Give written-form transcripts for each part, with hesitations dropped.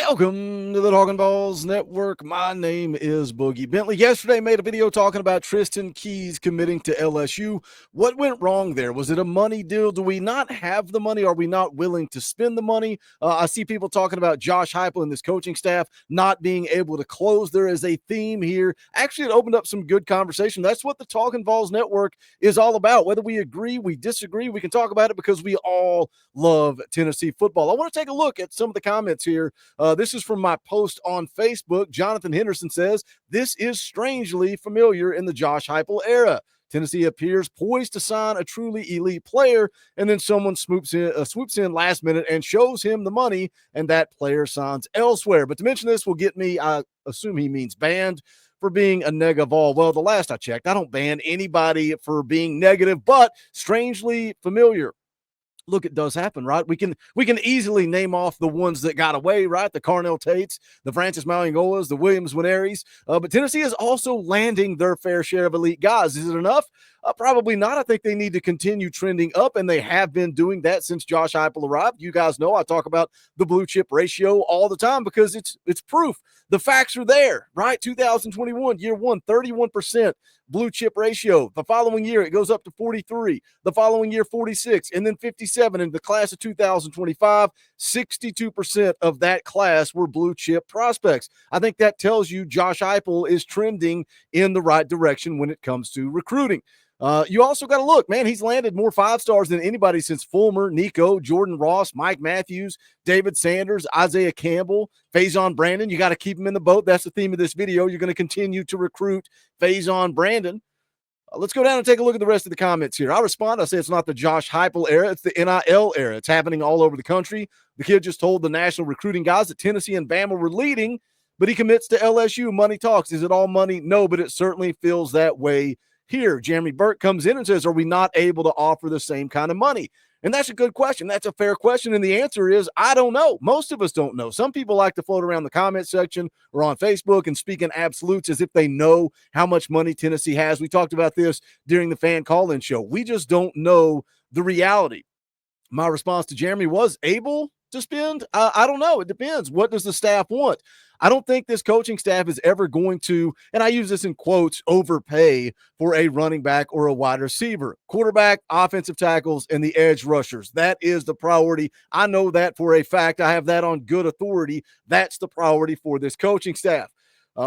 Welcome to the Talkin VAWLS Network. My name is Boogie Bentley. Yesterday made a video talking about Tristan Keys committing to LSU. What went wrong there? Was it a money deal? Do we not have the money? Are we not willing to spend the money? I see people talking about Josh Heupel and this coaching staff not being able to close. There is a theme here. Actually, it opened up some good conversation. That's what the Talkin VAWLS Network is all about. Whether we agree, we disagree, we can talk about it because we all love Tennessee football. I want to take a look at some of the comments here. This is from my post on Facebook. Jonathan Henderson says, this is strangely familiar in the Josh Heupel era. Tennessee appears poised to sign a truly elite player, and then someone swoops in last minute and shows him the money, and that player signs elsewhere. But to mention this will get me, I assume he means banned, for being a nega Vol. Well, the last I checked, I don't ban anybody for being negative, but strangely familiar. Look, it does happen, right? We can easily name off the ones that got away, right? The Carnell Tates, the Francis Mauigoas, the Williams Wineries. But Tennessee is also landing their fair share of elite guys. Is it enough? Probably not. I think they need to continue trending up, and they have been doing that since Josh Heupel arrived. You guys know I talk about the blue chip ratio all the time because it's proof. The facts are there, right? 2021, year one, 31% blue chip ratio. The following year, it goes up to 43. The following year, 46, and then 57. In the class of 2025, 62% of that class were blue chip prospects. I think that tells you Josh Heupel is trending in the right direction when it comes to recruiting. You also got to look, man, he's landed more 5-stars than anybody since Fulmer, Nico, Jordan Ross, Mike Matthews, David Sanders, Isaiah Campbell, Faison Brandon. You got to keep him in the boat. That's the theme of this video. You're going to continue to recruit Faison Brandon. Let's go down and take a look at the rest of the comments here. I respond. I say it's not the Josh Heupel era. It's the NIL era. It's happening all over the country. The kid just told the national recruiting guys that Tennessee and Bama were leading, but he commits to LSU. Money talks. Is it all money? No, but it certainly feels that way here. Jeremy Burke comes in and says, are we not able to offer the same kind of money? And that's a good question. That's a fair question. And the answer is, I don't know. Most of us don't know. Some people like to float around the comment section or on Facebook and speak in absolutes as if they know how much money Tennessee has. We talked about this during the fan call-in show. We just don't know the reality. My response to Jeremy was able to spend. I don't know. It depends. What does the staff want? I don't think this coaching staff is ever going to, and I use this in quotes, overpay for a running back or a wide receiver. Quarterback, offensive tackles, and the edge rushers. That is the priority. I know that for a fact. I have that on good authority. That's the priority for this coaching staff.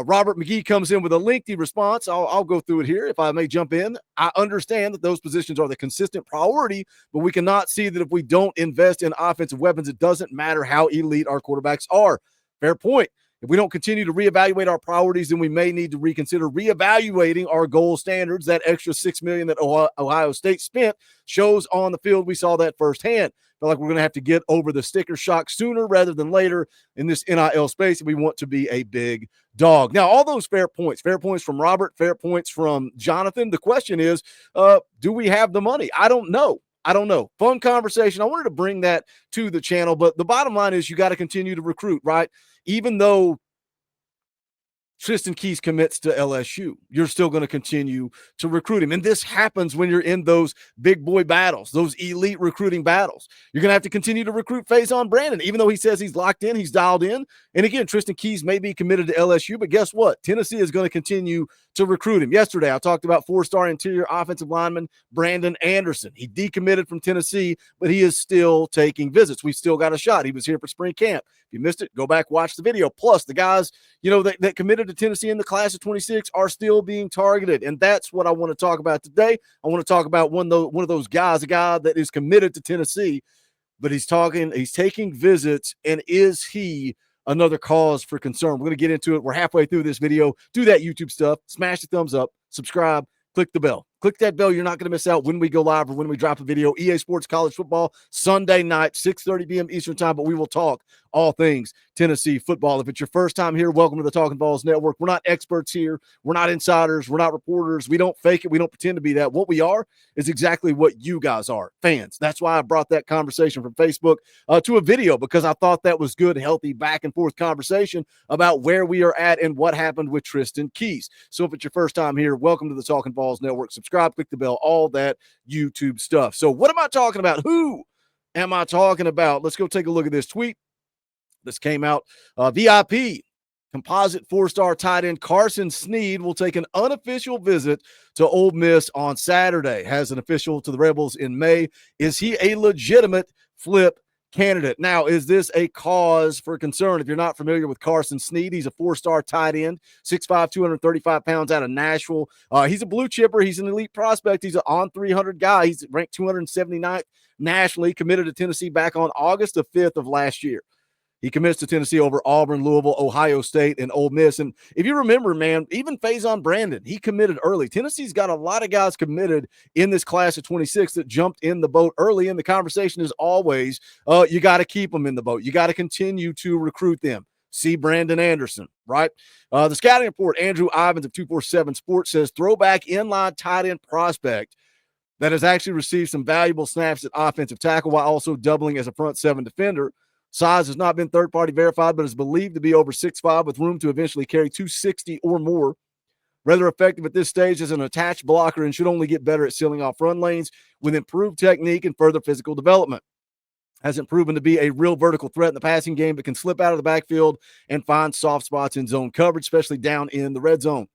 Robert McGee comes in with a lengthy response. I'll go through it here if I may jump in. I understand that those positions are the consistent priority, but we cannot see that if we don't invest in offensive weapons, it doesn't matter how elite our quarterbacks are. Fair point. If we don't continue to reevaluate our priorities, then we may need to reconsider reevaluating our goal standards. That extra $6 million that Ohio State spent shows on the field. We saw that firsthand. Feel like we're going to have to get over the sticker shock sooner rather than later in this NIL space if we want to be a big dog. Now, all those fair points from Robert, fair points from Jonathan. The question is, do we have the money? I don't know. Fun conversation. I wanted to bring that to the channel, but the bottom line is you got to continue to recruit, right? Even though Tristan Keys commits to LSU, you're still going to continue to recruit him. And this happens when you're in those big boy battles, those elite recruiting battles. You're going to have to continue to recruit Faison Brandon, even though he says he's locked in, he's dialed in. And again, Tristan Keys may be committed to LSU, but guess what? Tennessee is going to continue to recruit him. Yesterday, I talked about 4-star interior offensive lineman Brandon Anderson. He decommitted from Tennessee, but he is still taking visits. We've still got a shot. He was here for spring camp. If you missed it, go back, watch the video. Plus, the guys, that committed to Tennessee in the class of 26 are still being targeted. And that's what I want to talk about today. I want to talk about one of those guys, a guy that is committed to Tennessee, but he's taking visits, and is he another cause for concern? We're going to get into it. We're halfway through this video. Do that YouTube stuff. Smash the thumbs up, subscribe, click the bell. Click that bell. You're not going to miss out when we go live or when we drop a video. EA Sports College Football, Sunday night, 6:30 p.m. Eastern Time, but we will talk all things Tennessee football. If it's your first time here, welcome to the Talkin VAWLS Network. We're not experts here. We're not insiders. We're not reporters. We don't fake it. We don't pretend to be that. What we are is exactly what you guys are, fans. That's why I brought that conversation from Facebook to a video, because I thought that was good, healthy, back and forth conversation about where we are at and what happened with Tristan Keys. So if it's your first time here, welcome to the Talkin VAWLS Network. Subscribe, click the bell, all that YouTube stuff. So what am I talking about? Who am I talking about? Let's go take a look at this tweet. This came out. VIP composite four-star tight end Carson Sneed will take an unofficial visit to Ole Miss on Saturday. Has an official to the Rebels in May. Is he a legitimate flip candidate? Now, is this a cause for concern? If you're not familiar with Carson Sneed, he's a four-star tight end, 6'5", 235 pounds out of Nashville. He's a blue chipper. He's an elite prospect. He's an on 300 guy. He's ranked 279th nationally, committed to Tennessee back on August the 5th of last year. He commits to Tennessee over Auburn, Louisville, Ohio State, and Ole Miss. And if you remember, man, even Faison Brandon, he committed early. Tennessee's got a lot of guys committed in this class of 26 that jumped in the boat early. And the conversation is always, you got to keep them in the boat. You got to continue to recruit them. See Brandon Anderson, right? The scouting report, Andrew Ivins of 247 Sports says throwback inline tight end prospect that has actually received some valuable snaps at offensive tackle while also doubling as a front seven defender. Size has not been third-party verified, but is believed to be over 6'5", with room to eventually carry 260 or more. Rather effective at this stage as an attached blocker and should only get better at sealing off run lanes with improved technique and further physical development. Hasn't proven to be a real vertical threat in the passing game, but can slip out of the backfield and find soft spots in zone coverage, especially down in the red zone.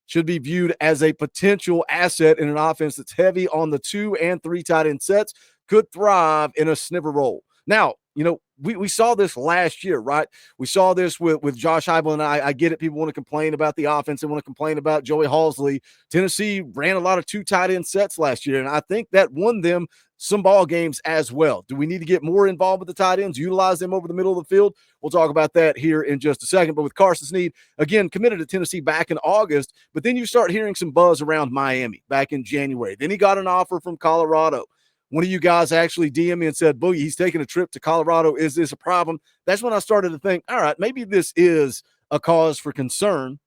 Should be viewed as a potential asset in an offense that's heavy on the 2 and 3 tight end sets, could thrive in a sniver role. Now, you know, we saw this last year, right? We saw this with Josh Heupel, and I get it. People want to complain about the offense. They want to complain about Joey Halsley. Tennessee ran a lot of 2 tight end sets last year, and I think that won them some ball games as well. Do we need to get more involved with the tight ends, utilize them over the middle of the field? We'll talk about that here in just a second. But with Carson Sneed, again, committed to Tennessee back in August, but then you start hearing some buzz around Miami back in January. Then he got an offer from Colorado. One of you guys actually DM'd me and said, Boogie, he's taking a trip to Colorado. Is this a problem? That's when I started to think, all right, maybe this is a cause for concern,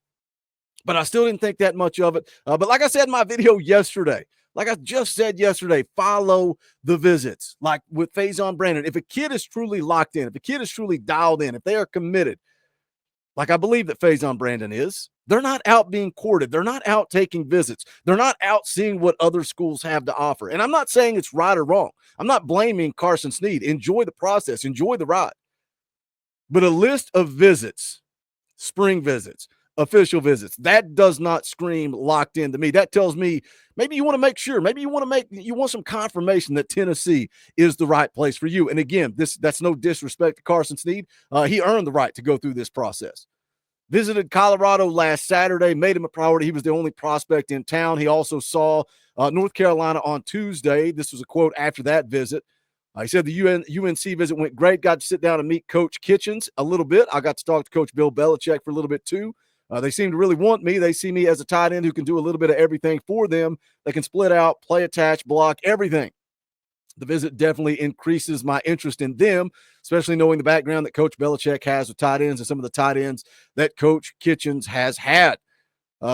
but I still didn't think that much of it. But like I said in my video yesterday, like I just said yesterday, follow the visits. Like with Faison Brandon, if a kid is truly locked in, if a kid is truly dialed in, if they are committed, like I believe that Faison Brandon is, they're not out being courted. They're not out taking visits. They're not out seeing what other schools have to offer. And I'm not saying it's right or wrong. I'm not blaming Carson Sneed. Enjoy the process. Enjoy the ride. But a list of visits, spring visits, official visits, that does not scream locked in to me. That tells me maybe you want to make sure, maybe you want some confirmation that Tennessee is the right place for you. And again, that's no disrespect to Carson Sneed. He earned the right to go through this process. Visited Colorado last Saturday, made him a priority. He was the only prospect in town. He also saw North Carolina on Tuesday. This was a quote after that visit. He said the UNC visit went great. Got to sit down and meet Coach Kitchens a little bit. I got to talk to Coach Bill Belichick for a little bit too. They seem to really want me. They see me as a tight end who can do a little bit of everything for them. They can split out, play attach, block, everything. The visit definitely increases my interest in them, especially knowing the background that Coach Belichick has with tight ends and some of the tight ends that Coach Kitchens has had.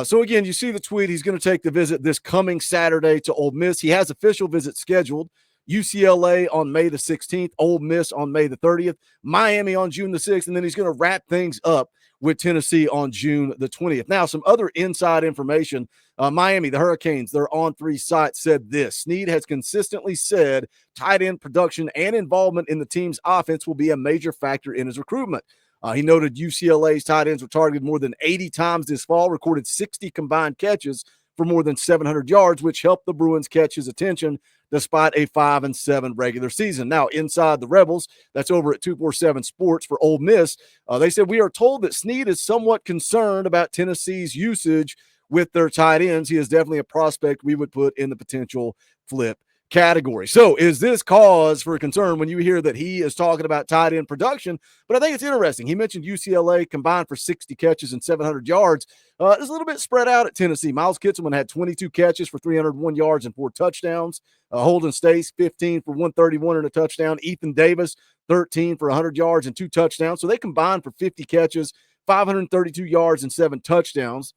So, again, you see the tweet. He's going to take the visit this coming Saturday to Ole Miss. He has official visits scheduled. UCLA on May the 16th, Ole Miss on May the 30th, Miami on June the 6th, and then he's going to wrap things up with Tennessee on June the 20th. Now, some other inside information. Miami, the Hurricanes, their on-3 site said this. Sneed has consistently said tight end production and involvement in the team's offense will be a major factor in his recruitment. He noted UCLA's tight ends were targeted more than 80 times this fall, recorded 60 combined catches for more than 700 yards, which helped the Bruins catch his attention despite a 5-7 regular season. Now, inside the Rebels, that's over at 247 Sports for Ole Miss, they said, we are told that Sneed is somewhat concerned about Tennessee's usage with their tight ends. He is definitely a prospect we would put in the potential flip category. So is this cause for concern when you hear that he is talking about tight end production? But I think it's interesting. He mentioned UCLA combined for 60 catches and 700 yards. It's a little bit spread out at Tennessee. Miles Kitselman had 22 catches for 301 yards and 4 touchdowns. Holden Stace, 15 for 131 and a touchdown. Ethan Davis, 13 for 100 yards and 2 touchdowns. So they combined for 50 catches, 532 yards and 7 touchdowns.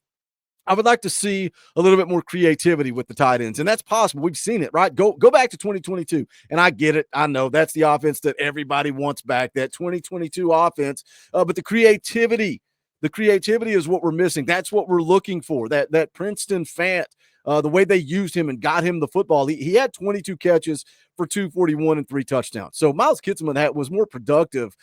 I would like to see a little bit more creativity with the tight ends, and that's possible. We've seen it, right? Go back to 2022, and I get it. I know that's the offense that everybody wants back, that 2022 offense, but the creativity is what we're missing. That's what we're looking for, that Princeton Fant the way they used him and got him the football. He had 22 catches for 241 and 3 touchdowns. So Miles Kitselman was more productive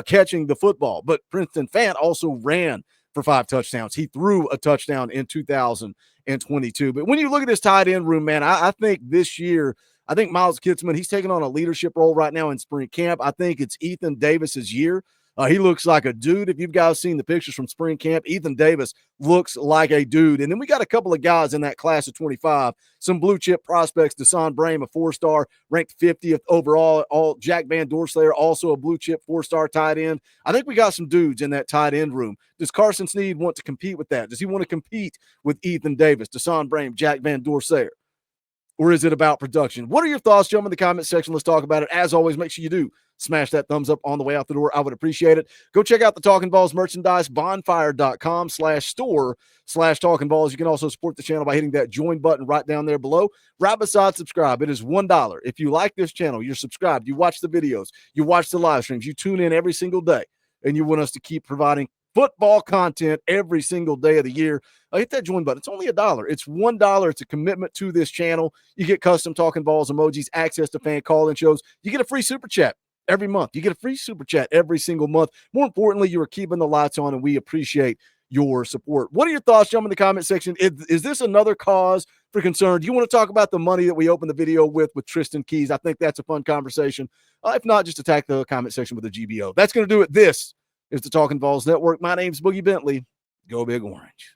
catching the football, but Princeton Fant also ran for 5 touchdowns. He threw a touchdown in 2022. But when you look at this tight end room, man, I think this year, I think Miles Kitselman, he's taking on a leadership role right now in spring camp. I think it's Ethan Davis's year. He looks like a dude. If you guys seen the pictures from spring camp, Ethan Davis looks like a dude. And then we got a couple of guys in that class of 25, some blue chip prospects. Deshaun Brame, a 4-star, ranked 50th overall. Jack Van Doorslayer, also a blue chip 4-star tight end. I think we got some dudes in that tight end room. Does Carson Sneed want to compete with that? Does he want to compete with Ethan Davis, Deshaun Brame, Jack Van Doorslayer? Or is it about production? What are your thoughts? Jump in the comment section. Let's talk about it. As always, make sure you do smash that thumbs up on the way out the door. I would appreciate it. Go check out the Talkin VAWLS merchandise, bonfire.com/store/Talkin VAWLS. You can also support the channel by hitting that join button right down there below. Right beside subscribe. It is $1. If you like this channel, you're subscribed, you watch the videos, you watch the live streams, you tune in every single day, and you want us to keep providing football content every single day of the year, hit that join button. It's only $1. It's $1. It's a commitment to this channel. You get custom Talkin VAWLS emojis, access to fan call-in shows. You get a free super chat every month. You get a free super chat every single month. More importantly, you are keeping the lights on, and we appreciate your support. What are your thoughts? Jump in the comment section. Is this another cause for concern? Do you want to talk about the money that we opened the video with Tristan Keys? I think that's a fun conversation. If not, just attack the comment section with a GBO. That's going to do it. This is the Talkin VAWLS Network. My name's Boogie Bentley. Go Big Orange.